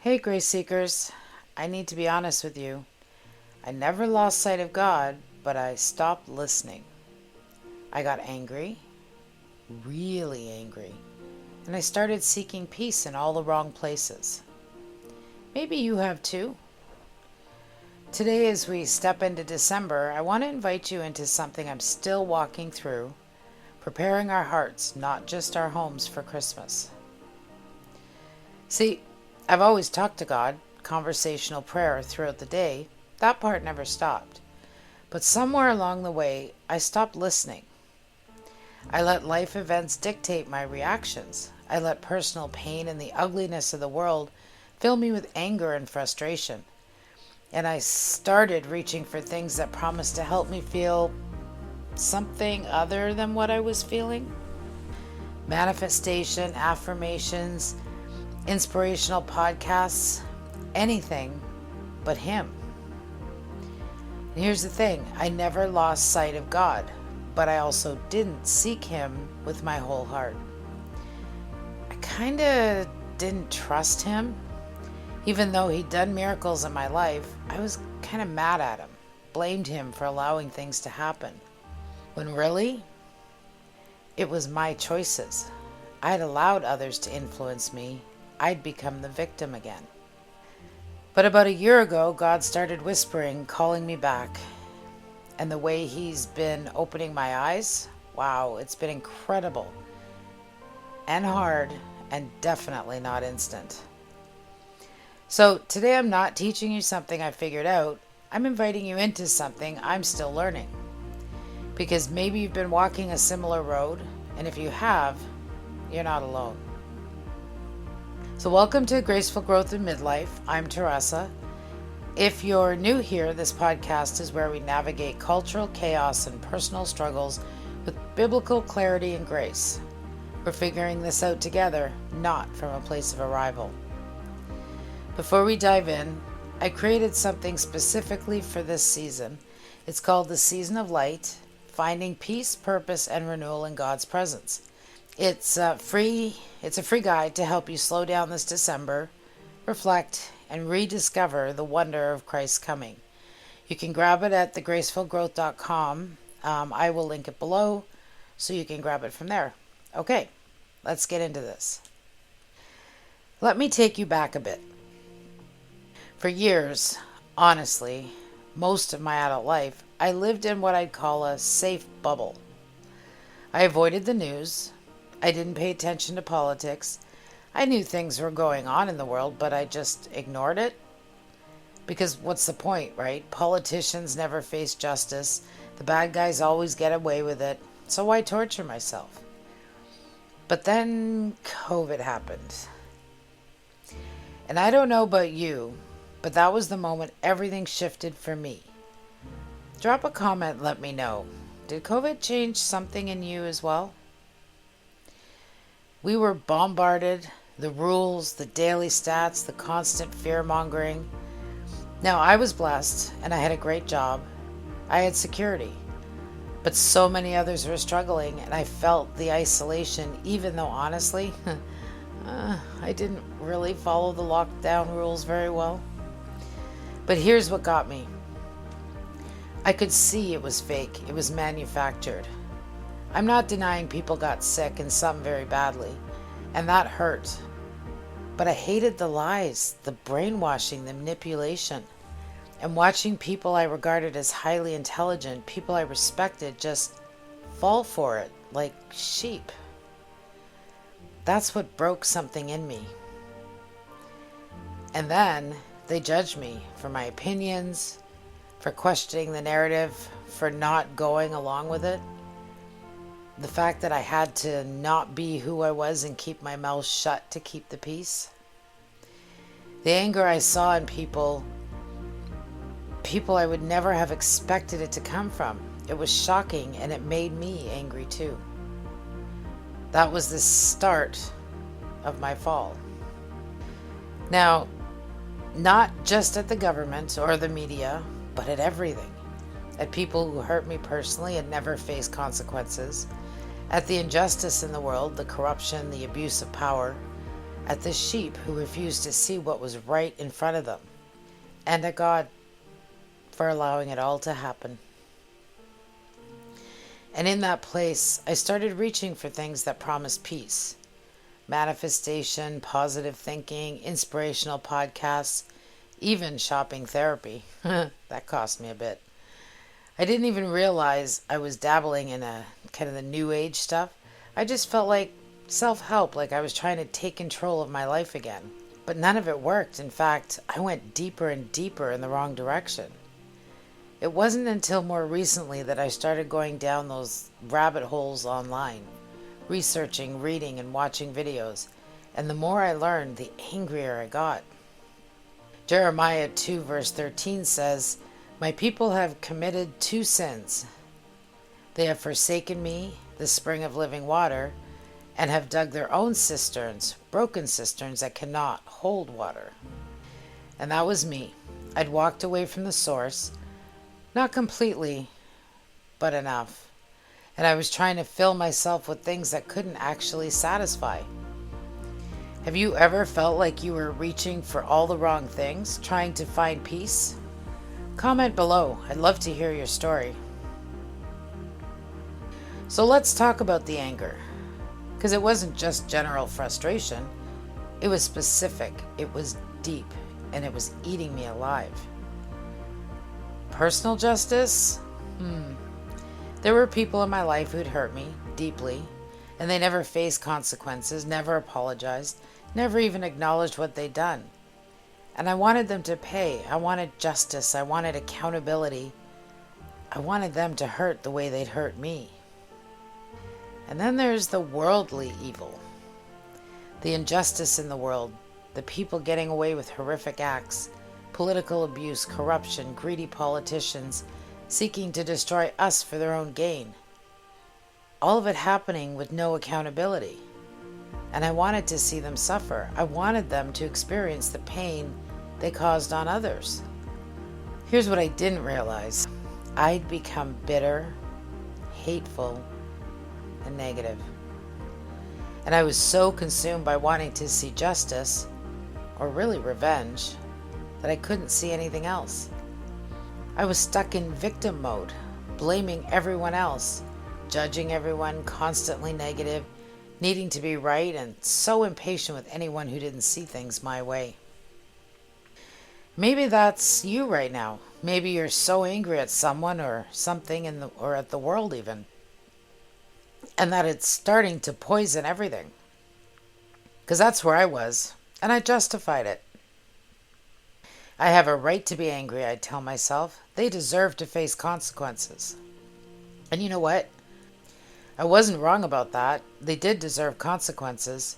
Hey, Grace Seekers. I need to be honest with you. I never lost sight of God, but I stopped listening. I got angry, really angry, and I started seeking peace in all the wrong places. Maybe you have too. Today, as we step into December, I want to invite you into something I'm still walking through, preparing our hearts, not just our homes, for Christmas. See, I've always talked to God, conversational prayer throughout the day. That part never stopped. But somewhere along the way, I stopped listening. I let life events dictate my reactions. I let personal pain and the ugliness of the world fill me with anger and frustration. And I started reaching for things that promised to help me feel something other than what I was feeling. Manifestation, affirmations, inspirational podcasts, anything but Him. And here's the thing, I never lost sight of God, but I also didn't seek Him with my whole heart. I kind of didn't trust Him. Even though He'd done miracles in my life, I was kind of mad at Him, blamed Him for allowing things to happen. When really, it was my choices. I'd allowed others to influence me. I'd become the victim again. But about a year ago, God started whispering, calling me back. And the way He's been opening my eyes, wow, it's been incredible. And hard, and definitely not instant. So today I'm not teaching you something I figured out. I'm inviting you into something I'm still learning. Because maybe you've been walking a similar road, and if you have, you're not alone. So welcome to Graceful Growth in Midlife. I'm Teresa. If you're new here, this podcast is where we navigate cultural chaos and personal struggles with biblical clarity and grace. We're figuring this out together, not from a place of arrival. Before we dive in, I created something specifically for this season. It's called the Season of Light, Finding Peace, Purpose, and Renewal in God's Presence. It's a free guide to help you slow down this December, reflect, and rediscover the wonder of Christ's coming. You can grab it at thegracefulgrowth.com. I will link it below so you can grab it from there. Okay, let's get into this. Let me take you back a bit. For years, honestly, most of my adult life, I lived in what I'd call a safe bubble. I avoided the news. I didn't pay attention to politics. I knew things were going on in the world, but I just ignored it. Because what's the point, right? Politicians never face justice. The bad guys always get away with it. So why torture myself? But then COVID happened. And I don't know about you, but that was the moment everything shifted for me. Drop a comment, let me know. Did COVID change something in you as well? We were bombarded, the rules, the daily stats, the constant fear-mongering. Now, I was blessed, and I had a great job. I had security. But so many others were struggling, and I felt the isolation, even though, honestly, I didn't really follow the lockdown rules very well. But here's what got me. I could see it was fake. It was manufactured. I'm not denying people got sick and some very badly, and that hurt. But I hated the lies, the brainwashing, the manipulation, and watching people I regarded as highly intelligent, people I respected, just fall for it like sheep. That's what broke something in me. And then they judged me for my opinions, for questioning the narrative, for not going along with it. The fact that I had to not be who I was and keep my mouth shut to keep the peace. The anger I saw in people I would never have expected it to come from. It was shocking, and it made me angry too. That was the start of my fall. Now, not just at the government or the media, but at everything. At people who hurt me personally and never faced consequences. At the injustice in the world, the corruption, the abuse of power. at the sheep who refused to see what was right in front of them, and at God for allowing it all to happen. And in that place, I started reaching for things that promised peace. Manifestation, positive thinking, inspirational podcasts, even shopping therapy. That cost me a bit. I didn't even realize I was dabbling in a kind of the new age stuff. I just felt like self-help, like I was trying to take control of my life again. But none of it worked. In fact, I went deeper and deeper in the wrong direction. It wasn't until more recently that I started going down those rabbit holes online, researching, reading, and watching videos. And the more I learned, the angrier I got. Jeremiah 2 verse 13 says, "My people have committed two sins. They have forsaken me, the spring of living water, and have dug their own cisterns, broken cisterns that cannot hold water." And that was me. I'd walked away from the source, not completely, but enough. And I was trying to fill myself with things that couldn't actually satisfy. Have you ever felt like you were reaching for all the wrong things, trying to find peace? Comment below. I'd love to hear your story. So let's talk about the anger. Because it wasn't just general frustration. It was specific. It was deep. And it was eating me alive. Personal justice? There were people in my life who'd hurt me deeply. And they never faced consequences, never apologized, never even acknowledged what they'd done. And I wanted them to pay. I wanted justice. I wanted accountability. I wanted them to hurt the way they'd hurt me. And then there's the worldly evil. The injustice in the world. The people getting away with horrific acts. Political abuse, corruption, greedy politicians seeking to destroy us for their own gain. All of it happening with no accountability. And I wanted to see them suffer. I wanted them to experience the pain they caused on others. Here's what I didn't realize. I'd become bitter, hateful, and negative. And I was so consumed by wanting to see justice, or really revenge, that I couldn't see anything else. I was stuck in victim mode, blaming everyone else, judging everyone, constantly negative, needing to be right, and so impatient with anyone who didn't see things my way. Maybe that's you right now. Maybe you're so angry at someone or something or at the world even, and that it's starting to poison everything. Because that's where I was, and I justified it. I have a right to be angry, I tell myself. They deserve to face consequences. And you know what? I wasn't wrong about that. They did deserve consequences.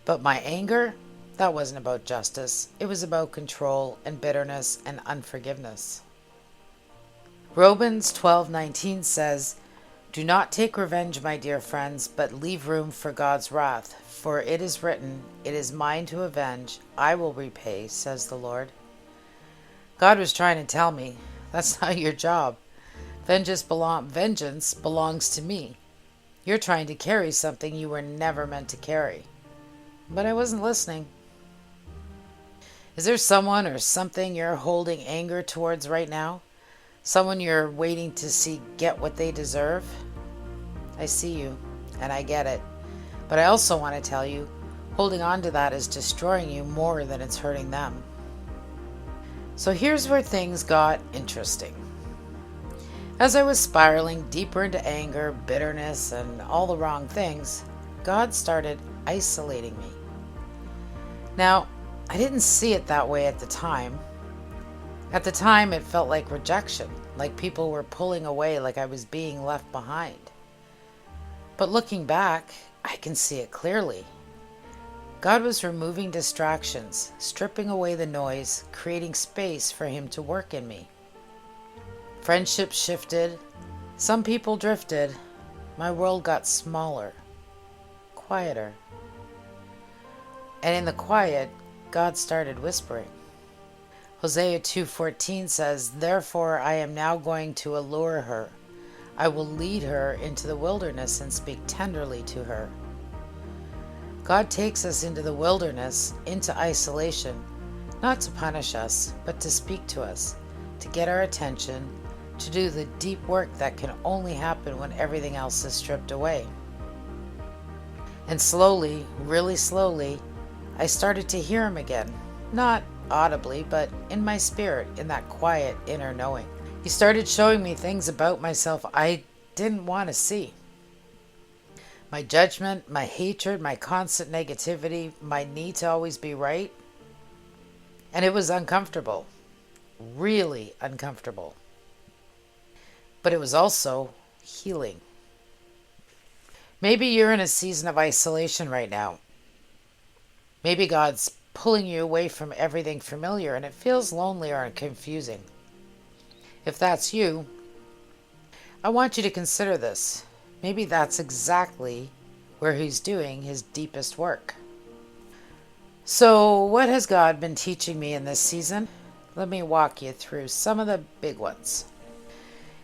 But my anger, that wasn't about justice. It was about control and bitterness and unforgiveness. Romans 12:19 says, "Do not take revenge, my dear friends, but leave room for God's wrath. For it is written, 'It is mine to avenge. I will repay,' says the Lord." God was trying to tell me, that's not your job. Vengeance belongs to me. You're trying to carry something you were never meant to carry. But I wasn't listening. Is there someone or something you're holding anger towards right now? Someone you're waiting to see get what they deserve? I see you, and I get it. But I also want to tell you, holding on to that is destroying you more than it's hurting them. So here's where things got interesting. As I was spiraling deeper into anger, bitterness, and all the wrong things, God started isolating me. Now, I didn't see it that way at the time. At the time, it felt like rejection, like people were pulling away, like I was being left behind. But looking back, I can see it clearly. God was removing distractions, stripping away the noise, creating space for Him to work in me. Friendships shifted, some people drifted, my world got smaller, quieter. And in the quiet, God started whispering. Hosea 2:14 says, "Therefore I am now going to allure her. I will lead her into the wilderness and speak tenderly to her." God takes us into the wilderness, into isolation, not to punish us, but to speak to us, to get our attention, to do the deep work that can only happen when everything else is stripped away. And slowly, really slowly, I started to hear him again. Not audibly, but in my spirit, in that quiet inner knowing. He started showing me things about myself I didn't want to see. My judgment, my hatred, my constant negativity, my need to always be right. And it was uncomfortable. Really uncomfortable. But it was also healing. Maybe you're in a season of isolation right now. Maybe God's pulling you away from everything familiar and it feels lonely or confusing. If that's you, I want you to consider this. Maybe that's exactly where He's doing His deepest work. So, what has God been teaching me in this season? Let me walk you through some of the big ones.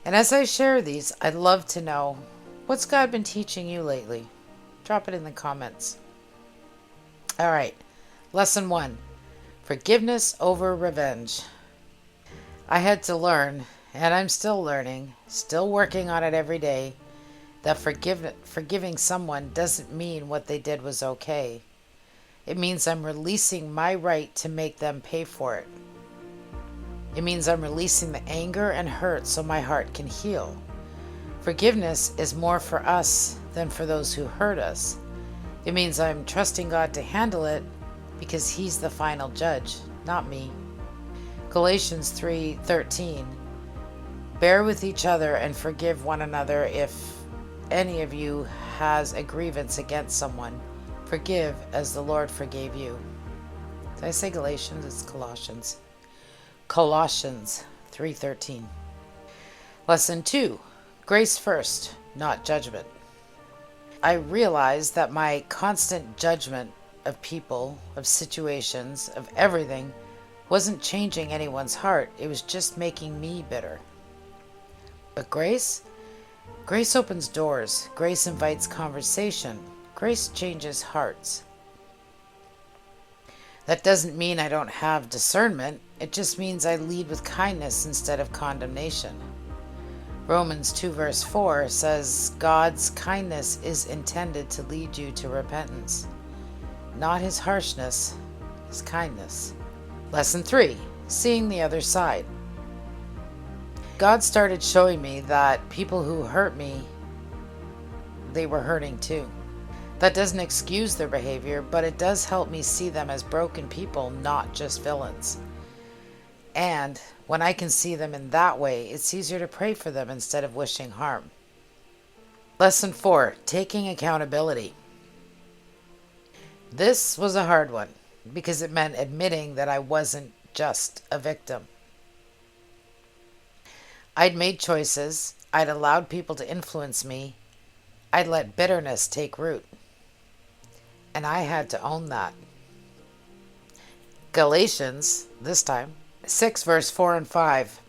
And as I share these, I'd love to know, what's God been teaching you lately? Drop it in the comments. All right, lesson 1, forgiveness over revenge. I had to learn, and I'm still learning, still working on it every day, that forgiving someone doesn't mean what they did was okay. It means I'm releasing my right to make them pay for it. It means I'm releasing the anger and hurt so my heart can heal. Forgiveness is more for us than for those who hurt us. It means I'm trusting God to handle it because He's the final judge, not me. Galatians 3:13. Bear with each other and forgive one another. If any of you has a grievance against someone, forgive as the Lord forgave you. Did I say Galatians? It's Colossians. Colossians 3:13. Lesson 2. Grace first, not judgment. I realized that my constant judgment of people, of situations, of everything wasn't changing anyone's heart. It was just making me bitter. But grace opens doors. Grace invites conversation. Grace changes hearts. That doesn't mean I don't have discernment. It just means I lead with kindness instead of condemnation. Romans 2 verse 4 says, God's kindness is intended to lead you to repentance. Not His harshness, His kindness. Lesson 3, seeing the other side. God started showing me that people who hurt me, they were hurting too. That doesn't excuse their behavior, but it does help me see them as broken people, not just villains. And when I can see them in that way, it's easier to pray for them instead of wishing harm. Lesson 4, taking accountability. This was a hard one because it meant admitting that I wasn't just a victim. I'd made choices. I'd allowed people to influence me. I'd let bitterness take root. And I had to own that. Galatians, this time, 6 verse 4 and 5.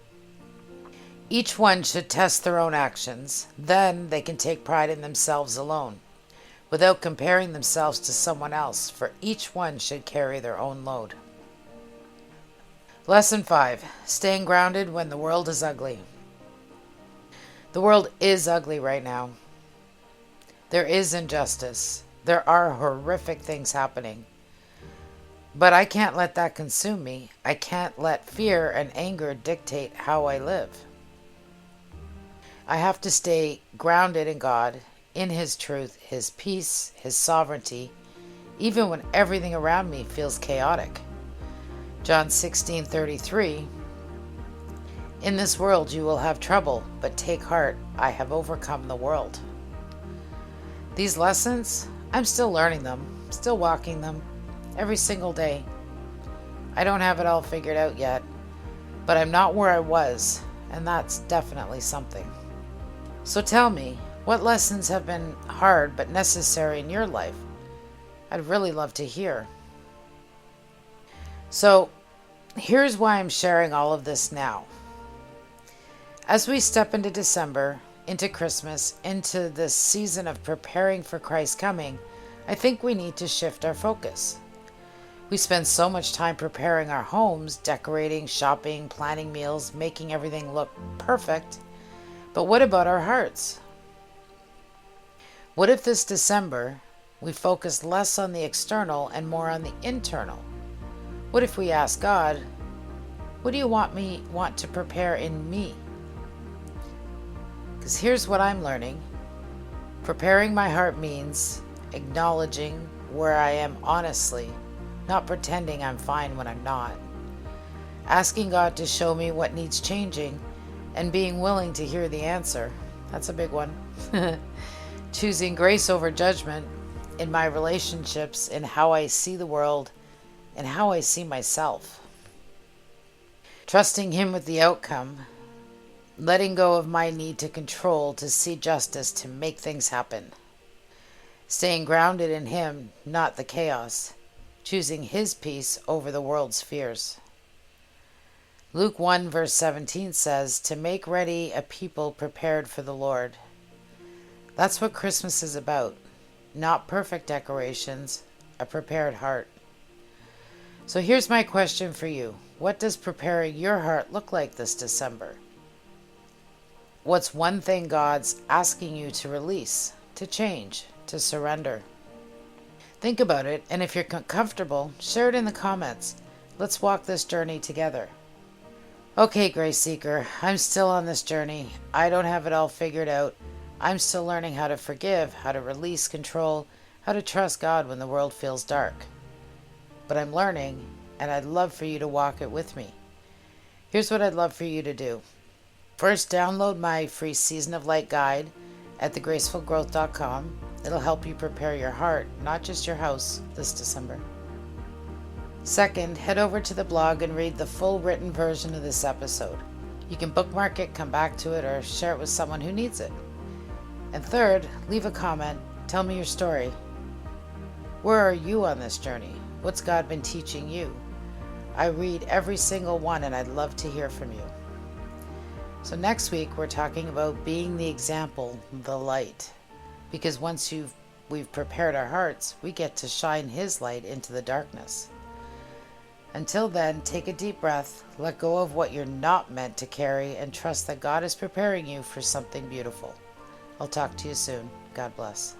Each one should test their own actions. Then they can take pride in themselves alone, without comparing themselves to someone else, for each one should carry their own load. Lesson 5. Staying grounded when the world is ugly. The world is ugly right now. There is injustice. There are horrific things happening. But I can't let that consume me. I can't let fear and anger dictate how I live. I have to stay grounded in God, in His truth, His peace, His sovereignty, even when everything around me feels chaotic. John 16:33. In this world you will have trouble, but take heart, I have overcome the world. These lessons, I'm still learning them, still walking them, every single day. I don't have it all figured out yet, but I'm not where I was, and that's definitely something. So tell me, what lessons have been hard but necessary in your life? I'd really love to hear. So, here's why I'm sharing all of this now. As we step into December, into Christmas, into this season of preparing for Christ's coming, I think we need to shift our focus. We spend so much time preparing our homes, decorating, shopping, planning meals, making everything look perfect. But what about our hearts? What if this December we focus less on the external and more on the internal? What if we ask God, what do you want to prepare in me? Because here's what I'm learning. Preparing my heart means acknowledging where I am honestly, not pretending I'm fine when I'm not. Asking God to show me what needs changing and being willing to hear the answer. That's a big one. Choosing grace over judgment in my relationships, in how I see the world, and how I see myself. Trusting Him with the outcome. Letting go of my need to control, to see justice, to make things happen. Staying grounded in Him, not the chaos. Choosing His peace over the world's fears. Luke 1 verse 17 says, to make ready a people prepared for the Lord. That's what Christmas is about. Not perfect decorations, a prepared heart. So here's my question for you. What does preparing your heart look like this December? What's one thing God's asking you to release, to change, to surrender? Think about it, and if you're comfortable, share it in the comments. Let's walk this journey together. Okay, Grace Seeker, I'm still on this journey. I don't have it all figured out. I'm still learning how to forgive, how to release control, how to trust God when the world feels dark. But I'm learning, and I'd love for you to walk it with me. Here's what I'd love for you to do. First, download my free Season of Light guide at thegracefulgrowth.com. It'll help you prepare your heart, not just your house, this December. Second, head over to the blog and read the full written version of this episode. You can bookmark it, come back to it, or share it with someone who needs it. And third, leave a comment. Tell me your story. Where are you on this journey? What's God been teaching you? I read every single one, and I'd love to hear from you. So next week, we're talking about being the example, the light. Because once we've prepared our hearts, we get to shine His light into the darkness. Until then, take a deep breath, let go of what you're not meant to carry, and trust that God is preparing you for something beautiful. I'll talk to you soon. God bless.